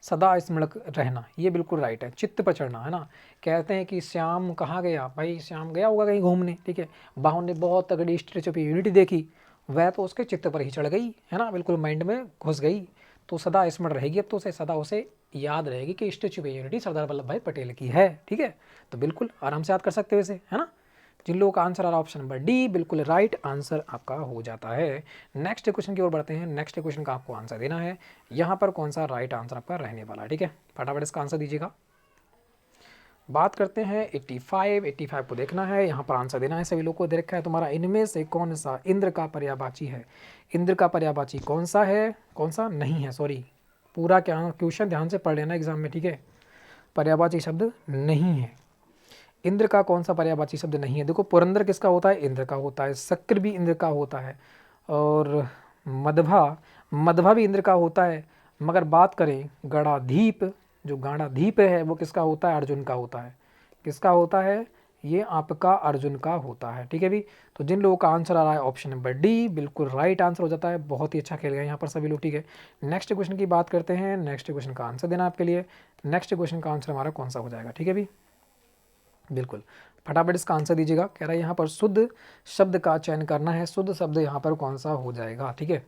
सदा स्मरणक रहना, ये बिल्कुल राइट है, चित्त पर चढ़ना, है ना। कहते हैं कि श्याम कहाँ गया, भाई श्याम गया होगा कहीं घूमने, ठीक है, बाहों ने बहुत तगड़ी स्टैच्यू ऑफ यूनिटी देखी, वह तो उसके चित्त पर ही चढ़ गई, है ना, बिल्कुल माइंड में घुस गई, तो सदा स्मरण रहेगी, अब तो उसे सदा उसे याद रहेगी कि statue of unity Sardar Vallabh भाई पटेल की है, ठीक है। तो बिल्कुल आराम से याद कर सकते हो इसे, है ना। जिन लोगों का आंसर आ रहा है ऑप्शन नंबर डी, बिल्कुल राइट आंसर आपका हो जाता है। नेक्स्ट क्वेश्चन की ओर बढ़ते हैं, नेक्स्ट क्वेश्चन का आपको आंसर देना है, यहाँ पर कौन सा राइट आंसर आपका रहने वाला है, ठीक है, फटाफट इसका आंसर दीजिएगा। बात करते हैं 85, 85 को देखना है, यहाँ पर आंसर देना है सभी लोगों को। दे रखा है तुम्हारा, इनमें से कौन सा इंद्र का पर्यायवाची है, इंद्र का पर्यायवाची कौन सा है, कौन सा नहीं है, सॉरी, पूरा क्या क्वेश्चन ध्यान से पढ़ लेना एग्जाम में, ठीक है, पर्यायवाची शब्द नहीं है, इंद्र का कौन सा पर्यायवाची शब्द नहीं है। देखो पुरंदर किसका होता है, इंद्र का होता है, शक्र भी इंद्र का होता है, और मधवा, मधवा भी इंद्र का होता है, मगर बात करें गणाधीप, जो गणाधीप है वो किसका होता है, अर्जुन का होता है, किसका होता है, ये आपका अर्जुन का होता है, ठीक है भी। तो जिन लोगों का आंसर आ रहा है ऑप्शन नंबर डी, बिल्कुल राइट आंसर हो जाता है, बहुत ही अच्छा खेल गए यहाँ पर सभी लोग, ठीक है। नेक्स्ट क्वेश्चन की बात करते हैं, नेक्स्ट क्वेश्चन का आंसर देना आपके लिए, नेक्स्ट क्वेश्चन का आंसर हमारा कौन सा हो जाएगा, ठीक है भी, बिल्कुल फटाफट इसका आंसर दीजिएगा। कह रहा है यहाँ पर शुद्ध शब्द का चयन करना है, शुद्ध शब्द यहाँ पर कौन सा हो जाएगा, ठीक है,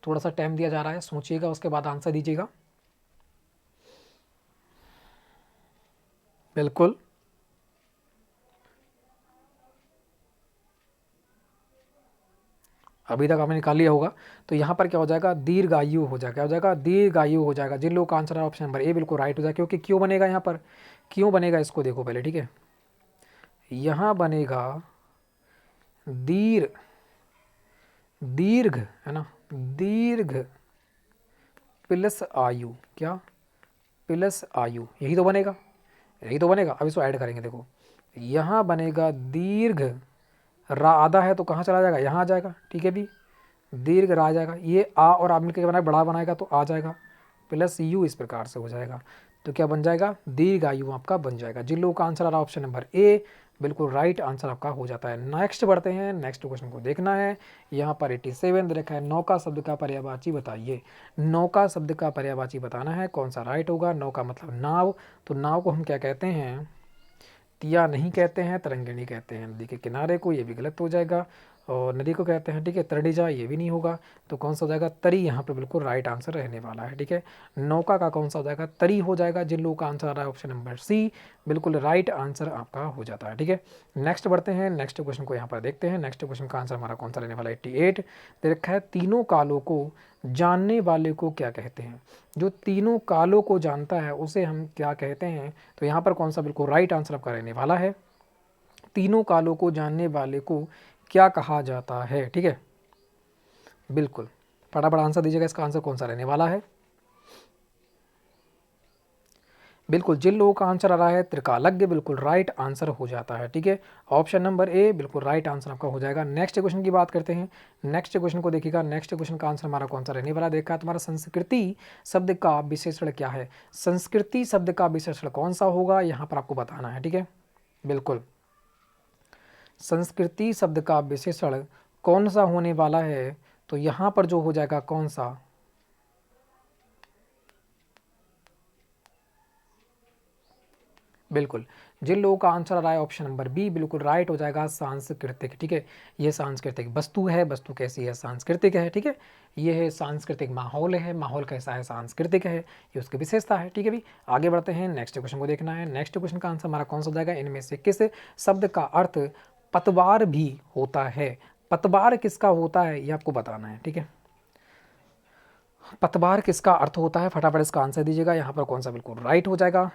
थोड़ा सा टाइम दिया जा रहा है, सोचिएगा उसके बाद आंसर दीजिएगा। बिल्कुल। अभी तक आपने निकाल लिया होगा। तो यहाँ पर क्या हो जाएगा, दीर्घायु हो जाएगा। क्या हो जाएगा, दीर्घायु हो जाएगा। जिन लोगों का आंसर है ऑप्शन नंबर ए बिल्कुल राइट हो जाएगा, क्योंकि क्यों बनेगा यहाँ पर, क्यों बनेगा इसको देखो पहले, ठीक है। यहाँ बनेगा दीर्घ, दीर्घ है ना, दीर्घ प्लस आयु, क्या प्लस आयु, यही तो बनेगा, यही तो बनेगा। अब इसको ऐड करेंगे, देखो यहाँ बनेगा दीर्घ, रा आधा है तो कहाँ चला जाएगा, यहाँ आ जाएगा, ठीक है भी, दीर्घ रा आ जाएगा। ये आ और आ मिलकर बनाए बड़ा बनाएगा तो आ जाएगा, प्लस यू इस प्रकार से हो जाएगा। तो क्या बन जाएगा, दीर्घ आयु आपका बन जाएगा। जिन लोगों का आंसर आ रहा है ऑप्शन नंबर ए बिल्कुल राइट आंसर आपका हो जाता है। नेक्स्ट बढ़ते हैं, नेक्स्ट क्वेश्चन को देखना है। यहाँ पर 87 दे रखा है, नौका शब्द का पर्यायवाची बताइए। नौका शब्द का पर्यायवाची बताना है, कौन सा राइट होगा। नौका मतलब नाव, तो नाव को हम क्या कहते हैं, तिया नहीं कहते हैं, तरंगिणी कहते हैं। नदी के किनारे को, ये भी गलत हो जाएगा। और नदी को कहते हैं, ठीक है, तरणिजा, ये भी नहीं होगा। तो कौन सा हो जाएगा, तरी यहाँ पे बिल्कुल राइट आंसर रहने वाला है, ठीक है। नौका का कौन सा हो जाएगा, तरी हो जाएगा। जिन लोगों का आंसर आ रहा है ऑप्शन नंबर सी बिल्कुल राइट आंसर आपका हो जाता है, ठीक है। नेक्स्ट बढ़ते हैं, नेक्स्ट क्वेश्चन को यहाँ पर देखते हैं। नेक्स्ट क्वेश्चन का आंसर हमारा कौन सा रहने वाला है, 88 दे रखा है, तीनों कालों को जानने वाले को क्या कहते हैं। जो तीनों कालों को जानता है उसे हम क्या कहते हैं। तो यहाँ पर कौन सा बिल्कुल राइट आंसर आपका रहने वाला है, तीनों कालों को जानने वाले को क्या कहा जाता है, ठीक है। बिल्कुल फटाफट आंसर दीजिएगा, इसका आंसर कौन सा रहने वाला है। बिल्कुल जिन लोगों का आंसर आ रहा है त्रिकालज्ञ बिल्कुल राइट आंसर हो जाता है, ठीक है। ऑप्शन नंबर ए बिल्कुल राइट आंसर आपका हो जाएगा। नेक्स्ट क्वेश्चन की बात करते हैं। नेक्स्ट क्वेश्चन को देखिएगा, नेक्स्ट क्वेश्चन का आंसर हमारा कौन सा रहने वाला, देखा तुम्हारा संस्कृति शब्द का विशेषण क्या है। संस्कृति शब्द का विशेषण कौन सा होगा, यहाँ पर आपको बताना है, ठीक है। बिल्कुल संस्कृति शब्द का विशेषण कौन सा होने वाला है, तो यहाँ पर जो हो जाएगा कौन सा, बिल्कुल जिन लोगों का आंसर आ रहा है ऑप्शन नंबर बी बिल्कुल राइट हो जाएगा, सांस्कृतिक, ठीक है। ये सांस्कृतिक वस्तु है, वस्तु कैसी है, सांस्कृतिक है, ठीक है। ये है सांस्कृतिक माहौल है, माहौल कैसा है, सांस्कृतिक है, ये उसकी विशेषता है, ठीक है भी। आगे बढ़ते हैं, नेक्स्ट क्वेश्चन को देखना है। नेक्स्ट क्वेश्चन का आंसर हमारा कौन सा हो जाएगा, इनमें से किस शब्द का अर्थ पतवार भी होता है। पतवार किसका होता है ये आपको बताना है, ठीक है। पतवार किसका अर्थ होता है, फटाफट इसका आंसर दीजिएगा। यहाँ पर कौन सा बिल्कुल राइट हो जाएगा,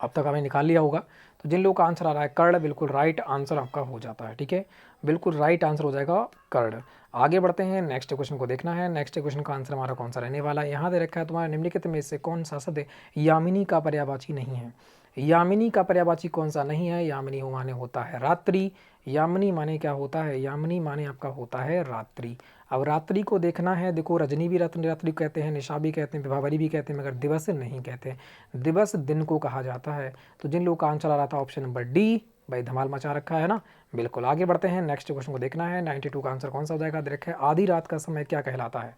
अब तक हमें निकाल लिया होगा। तो जिन लोगों का आंसर आ रहा है कर्ण बिल्कुल राइट आंसर आपका हो जाता है, ठीक है। बिल्कुल राइट आंसर हो जाएगा कर्ण। आगे बढ़ते हैं, नेक्स्ट क्वेश्चन को देखना है। नेक्स्ट क्वेश्चन का आंसर हमारा कौन सा रहने वाला है, यहाँ दे रखा है तुम्हारा निम्नलिखित में से कौन सा शब्द यामिनी का पर्यायवाची नहीं है। यामिनी का पर्यायवाची कौन सा नहीं है, यामिनी माने होता है रात्रि। यामिनी माने क्या होता है, यामिनी माने आपका होता है रात्रि। अब रात्रि को देखना है, देखो रजनी भी रात्रि रात्रि कहते हैं, निशा भी कहते हैं, विभावरी भी कहते हैं, मगर दिवस नहीं कहते। दिवस दिन को कहा जाता है। तो जिन लोगों का आंसर आ रहा था ऑप्शन नंबर डी, भाई धमाल मचा रखा है ना। बिल्कुल आगे बढ़ते हैं, नेक्स्ट क्वेश्चन को देखना है। 92 का आंसर कौन सा हो जाएगा, देखा है आधी रात का समय क्या कहलाता है।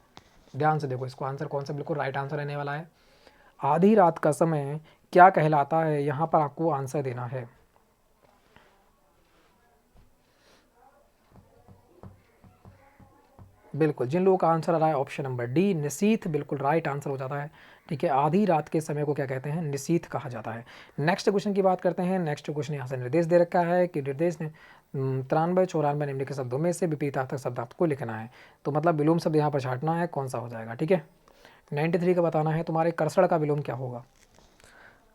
ध्यान से देखो इसको, आंसर कौन सा बिल्कुल राइट आंसर रहने वाला है। आधी रात का समय क्या कहलाता है, यहाँ पर आपको आंसर देना है। बिल्कुल जिन लोगों का आंसर आ रहा है ऑप्शन नंबर डी, निशीथ, बिल्कुल राइट आंसर हो जाता है, ठीक है। आधी रात के समय को क्या कहते हैं, निशीथ कहा जाता है। नेक्स्ट क्वेश्चन की बात करते हैं। नेक्स्ट क्वेश्चन यहाँ से निर्देश दे रखा है कि निर्देश ने 93-94 निम्नलिखित शब्दों में से विपरीतार्थक शब्दार्थ को लिखना है। तो मतलब विलोम शब्द यहाँ पर छाटना है, कौन सा हो जाएगा, ठीक है। 93 का बताना है तुम्हारे, कर्षण का विलोम क्या होगा।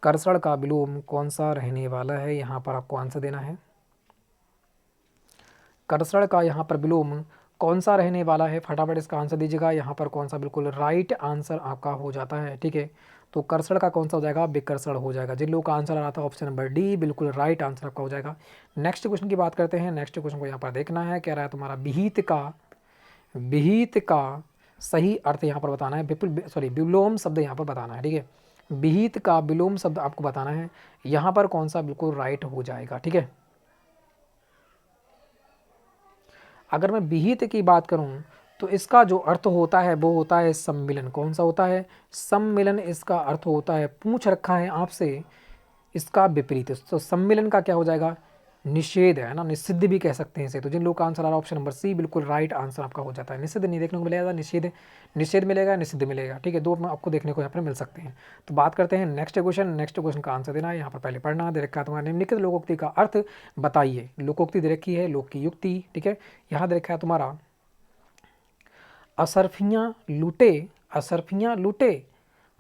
कर्षण का विलोम कौन सा रहने वाला है, यहाँ पर आपको आंसर देना है। कर्षण का यहाँ पर विलोम कौन सा रहने वाला है, फटाफट इसका आंसर दीजिएगा। यहाँ पर कौन सा बिल्कुल राइट आंसर आपका हो जाता है, ठीक है। तो कर्षण का कौन सा हो जाएगा, विकर्षण हो जाएगा। जिन लोगों का आंसर आ रहा था ऑप्शन नंबर डी बिल्कुल राइट आंसर आपका हो जाएगा। नेक्स्ट क्वेश्चन की बात करते हैं। नेक्स्ट क्वेश्चन को यहाँ पर देखना है, कह रहा है तुम्हारा विहित का सही अर्थ यहाँ पर बताना है। विलोम शब्द यहाँ पर बताना है, ठीक है। विहित का विलोम शब्द आपको बताना है, यहाँ पर कौन सा बिल्कुल राइट हो जाएगा, ठीक है। अगर मैं विहित की बात करूं तो इसका जो अर्थ होता है वो होता है सम्मिलन। कौन सा होता है, सम्मिलन इसका अर्थ होता है। पूछ रखा है आपसे इसका विपरीत, तो सम्मिलन का क्या हो जाएगा, निषेध है ना, निषिद्ध भी कह सकते हैं इसे। तो जिन लोगों का आंसर आ रहा है ऑप्शन नंबर सी बिल्कुल राइट आंसर आपका हो जाता है। निषिद्ध नहीं देखने को मिलेगा, निषेध निषेध मिलेगा, निषिद्ध मिलेगा, ठीक है, दो आपको देखने को यहाँ पर मिल सकते हैं। तो बात करते हैं नेक्स्ट क्वेश्चन। नेक्स्ट क्वेश्चन का आंसर देना है, यहाँ पर पहले पढ़ना दे रखा है तुम्हारा, निम्नलिखित लोकोक्ति का अर्थ बताइए। लोकोक्ति दे रखी है, लोक की युक्ति, ठीक है। यहाँ दे रखा है तुम्हारा असरफियाँ लूटे, असरफियाँ लूटे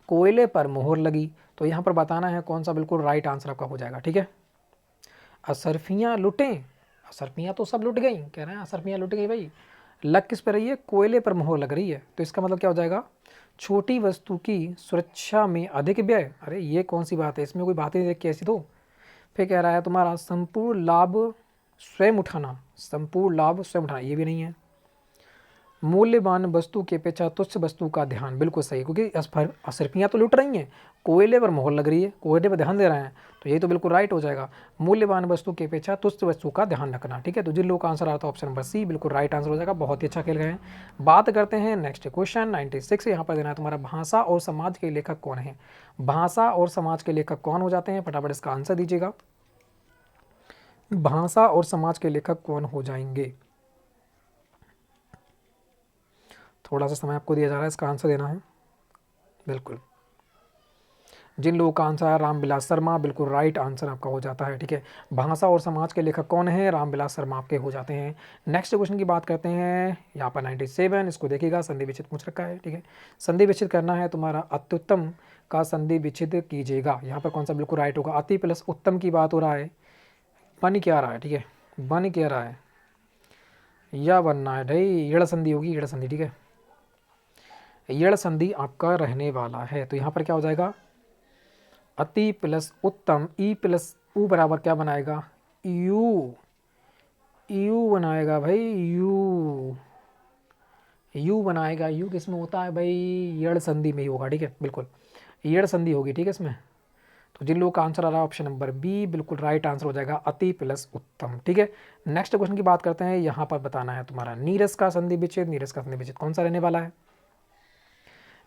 कोयले पर मोहर लगी। तो यहाँ पर बताना है कौन सा बिल्कुल राइट आंसर आपका हो जाएगा, ठीक है। असरफियाँ लुटें, असरफियाँ तो सब लुट गई, कह रहे हैं असरफियाँ लुट गई भाई, लग किस पर रही है, कोयले पर मोहर लग रही है। तो इसका मतलब क्या हो जाएगा, छोटी वस्तु की सुरक्षा में अधिक व्यय। अरे ये कौन सी बात है, इसमें कोई बात ही नहीं रखी ऐसी। तो फिर कह रहा है तुम्हारा संपूर्ण लाभ स्वयं उठाना, संपूर्ण लाभ स्वयं उठाना, ये भी नहीं है। मूल्यवान वस्तु के अपेक्षा तुच्छ वस्तु का ध्यान, बिल्कुल सही, क्योंकि असरफियाँ तो लुट रही हैं, कोयले पर मोहर लग रही है, कोयले पर ध्यान दे रहे हैं, तो ये तो बिल्कुल राइट हो जाएगा। मूल्यवान वस्तु की अपेक्षा तुच्छ वस्तु का ध्यान रखना, ठीक है। तो जिन लोगों का आंसर आता है ऑप्शन नंबर सी बिल्कुल राइट आंसर हो जाएगा। बहुत ही अच्छा खेल गए हैं। बात करते हैं नेक्स्ट क्वेश्चन 96। यहाँ पर देना है तुम्हारा, भाषा और समाज के लेखक कौन है। भाषा और समाज के लेखक कौन हो जाते हैं, फटाफट इसका आंसर दीजिएगा। भाषा और समाज के लेखक कौन हो जाएंगे, थोड़ा सा समय आपको दिया जा रहा है, इसका आंसर देना है। बिल्कुल जिन लोगों का आंसर है रामविलास शर्मा, बिल्कुल राइट आंसर आपका हो जाता है, ठीक है। भाषा और समाज के लेखक कौन है, रामविलास शर्मा आपके हो जाते हैं। नेक्स्ट क्वेश्चन की बात करते हैं, यहाँ पर 97, इसको देखिएगा, संधि विच्छेद पूछ रखा है, ठीक है। संधि विच्छेद करना है तुम्हारा, अत्युत्तम का संधि विच्छेद कीजिएगा। यहाँ पर कौन सा बिल्कुल राइट होगा, अति प्लस उत्तम की बात हो रहा है, बन क्या रहा है, ठीक है, बन क्या रहा है, या बनना है भाई, यड़ संधि होगी, यड़ संधि, ठीक है, यड़ संधि आपका रहने वाला है। तो यहाँ पर क्या हो जाएगा, अति प्लस उत्तम, ई प्लस ऊ बराबर क्या बनाएगा, यू, यू बनाएगा भाई, यू, यू बनाएगा। यू किसमें होता है भाई, यड़ संधि में ही होगा, ठीक है, बिल्कुल यड़ संधि होगी, ठीक है इसमें। तो जिन लोगों का आंसर आ रहा है ऑप्शन नंबर बी बिल्कुल राइट आंसर हो जाएगा, अति प्लस उत्तम, ठीक है। नेक्स्ट क्वेश्चन की बात करते हैं, यहाँ पर बताना है तुम्हारा नीरस का संधि विच्छेद, नीरस का संधि विच्छेद कौन सा रहने वाला है,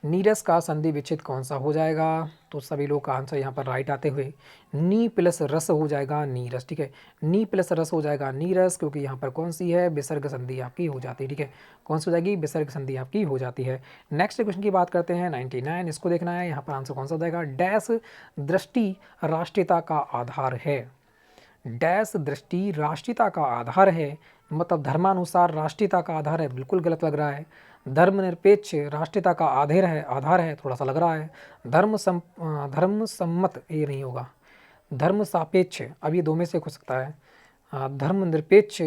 नीरस का संधि विच्छेद कौन सा हो जाएगा। तो सभी लोग का आंसर यहाँ पर राइट आते हुए नी प्लस रस हो जाएगा, नीरस, ठीक है, नी प्लस रस हो जाएगा नीरस, क्योंकि यहाँ पर कौन सी है, विसर्ग संधि आपकी हो जाती है, ठीक है, कौन सी हो जाएगी, विसर्ग संधि आपकी हो जाती है। नेक्स्ट क्वेश्चन की बात करते हैं 99, इसको देखना है, यहाँ पर आंसर कौन सा हो जाएगा, डैश दृष्टि राष्ट्रीयता का आधार है, डैश दृष्टि राष्ट्रीयता का आधार है, मतलब धर्मानुसार राष्ट्रीयता का आधार है, बिल्कुल गलत लग रहा है। धर्मनिरपेक्ष राष्ट्रीयता का आधार है, थोड़ा सा लग रहा है। धर्म सम्मत, ये नहीं होगा, धर्म सापेक्ष, अब ये दो में से हो सकता है। धर्मनिरपेक्ष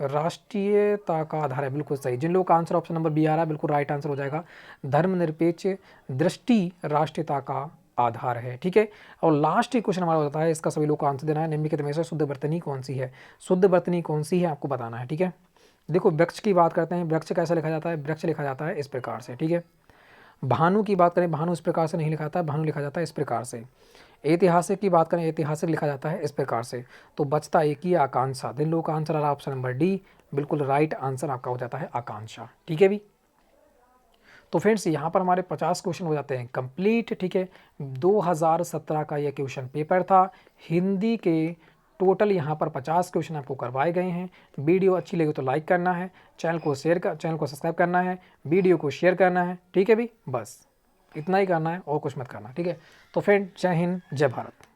राष्ट्रीयता का आधार है, बिल्कुल सही। जिन लोगों का आंसर ऑप्शन नंबर बी आ रहा है बिल्कुल राइट आंसर हो जाएगा, धर्मनिरपेक्ष दृष्टि राष्ट्रीयता का आधार है, ठीक है। और लास्ट क्वेश्चन हमारा होता है, इसका सभी लोग को आंसर देना है, निम्नलिखित में से शुद्ध वर्तनी कौन सी है, शुद्ध वर्तनी कौन सी है आपको बताना है, ठीक है। देखो वृक्ष की बात करते हैं, वृक्ष कैसे लिखा जाता है, वृक्ष लिखा जाता है इस प्रकार से, ठीक है। भानु की बात करें, भानु इस प्रकार से नहीं लिखा जाता है, भानु लिखा जाता है इस प्रकार से। ऐतिहासिक की बात करें, ऐतिहासिक लिखा जाता है इस प्रकार से। तो बचता एक ही आकांक्षा, जिन लोगों का आंसर आ रहा है ऑप्शन नंबर डी बिल्कुल राइट आंसर आपका हो जाता है आकांक्षा, ठीक है भी। तो फ्रेंड्स यहाँ पर हमारे 50 क्वेश्चन हो जाते हैं कंप्लीट, ठीक है। 2017 का ये क्वेश्चन पेपर था, हिंदी के टोटल यहाँ पर 50 क्वेश्चन आपको करवाए गए हैं। वीडियो अच्छी लगी तो लाइक करना है, चैनल को सब्सक्राइब करना है, वीडियो को शेयर करना है, ठीक है भी, बस इतना ही करना है और कुछ मत करना, ठीक है। तो फ्रेंड जय हिंद, जय भारत।